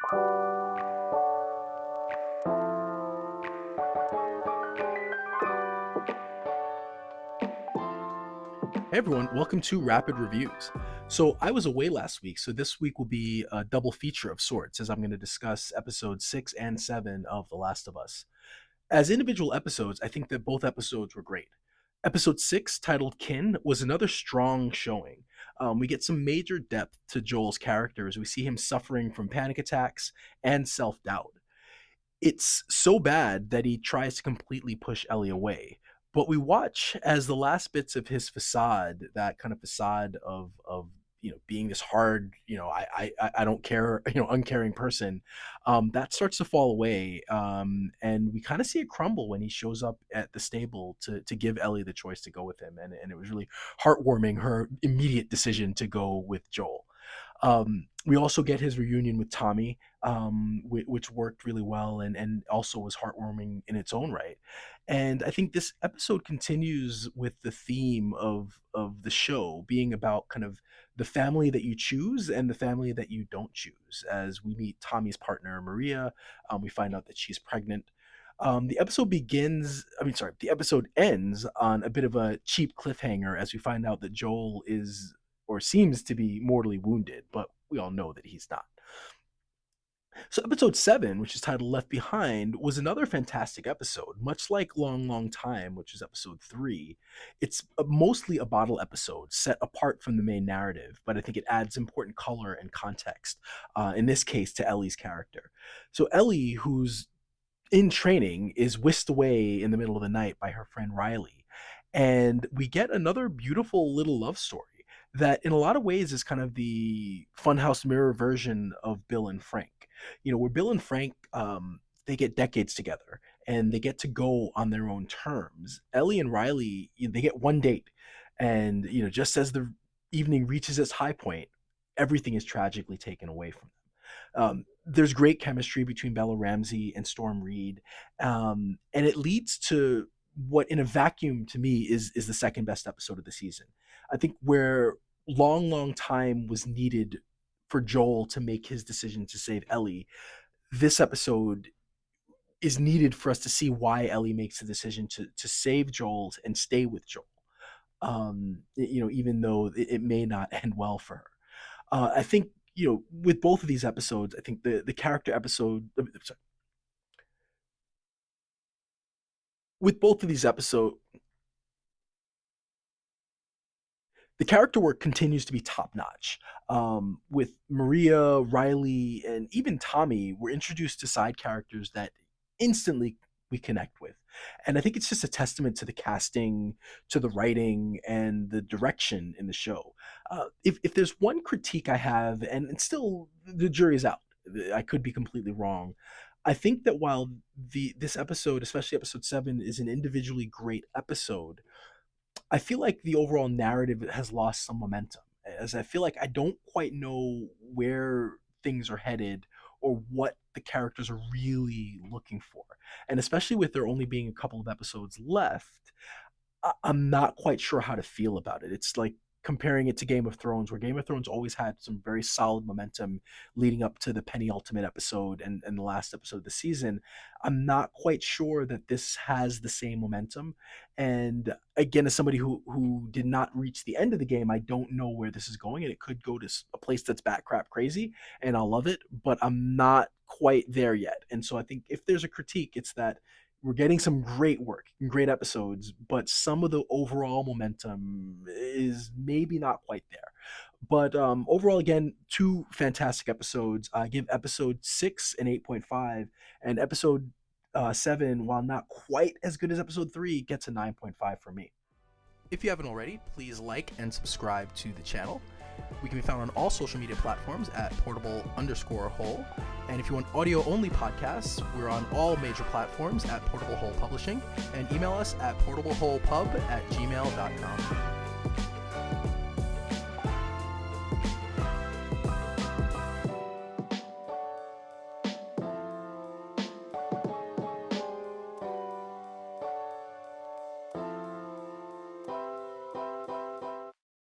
Hey everyone, welcome to Rapid Reviews. So I was away last week, so this week will be a double feature of sorts as I'm going to discuss episodes 6 and 7 of The Last of Us. As individual episodes, I think that both episodes were great. Episode 6, titled Kin, was another strong showing. We get some major depth to Joel's character as we see him suffering from panic attacks and self doubt. It's so bad that he tries to completely push Ellie away. But we watch as the last bits of his facade, that kind of facade of being this hard, I don't care, uncaring person, that starts to fall away, and we kind of see it crumble when he shows up at the stable to give Ellie the choice to go with him, and it was really heartwarming her immediate decision to go with Joel. We also get his reunion with Tommy, which worked really well and also was heartwarming in its own right. And I think this episode continues with the theme of the show being about kind of the family that you choose and the family that you don't choose. As we meet Tommy's partner Maria, we find out that she's pregnant. The episode the episode ends on a bit of a cheap cliffhanger as we find out that Joel is or seems to be mortally wounded, but we all know that he's not. So, episode 7, which is titled Left Behind, was another fantastic episode. Much like Long, Long Time, which is episode 3, it's mostly a bottle episode set apart from the main narrative, but I think it adds important color and context, in this case, to Ellie's character. So, Ellie, who's in training, is whisked away in the middle of the night by her friend Riley. And we get another beautiful little love story that, in a lot of ways, is kind of the Funhouse Mirror version of Bill and Frank. Where Bill and Frank, they get decades together and they get to go on their own terms. Ellie and Riley, they get one date, and just as the evening reaches its high point, everything is tragically taken away from them. There's great chemistry between Bella Ramsey and Storm Reed, and it leads to what, in a vacuum, to me is the second best episode of the season. I think where Long, Long Time was needed for Joel to make his decision to save Ellie, this episode is needed for us to see why Ellie makes the decision to save Joel and stay with Joel. Even though it may not end well for her. I think, with both of these episodes, I think the character episode, sorry, with both of these episodes, the character work continues to be top notch. With Maria, Riley, and even Tommy, we're introduced to side characters that instantly we connect with. And I think it's just a testament to the casting, to the writing, and the direction in the show. If there's one critique I have, and it's still the jury's out, I could be completely wrong. I think that while this episode, especially episode 7, is an individually great episode, I feel like the overall narrative has lost some momentum, as I feel like I don't quite know where things are headed or what the characters are really looking for. And especially with there only being a couple of episodes left, I'm not quite sure how to feel about it. It's like comparing it to Game of Thrones, where Game of Thrones always had some very solid momentum leading up to the penultimate episode and the last episode of the season. I'm not quite sure that this has the same momentum. And again, as somebody who did not reach the end of the game, I don't know where this is going, and it could go to a place that's bat crap crazy, and I'll love it, but I'm not quite there yet. And so I think if there's a critique, it's that we're getting some great work and great episodes, but some of the overall momentum is maybe not quite there. But overall, again, two fantastic episodes. I give episode 6 an 8.5, and episode 7, while not quite as good as episode 3, gets a 9.5 for me. If you haven't already, please like and subscribe to the channel. We can be found on all social media platforms at portable_hole. And if you want audio-only podcasts, we're on all major platforms at Portable Hole Publishing. And email us at portableholepub@gmail.com.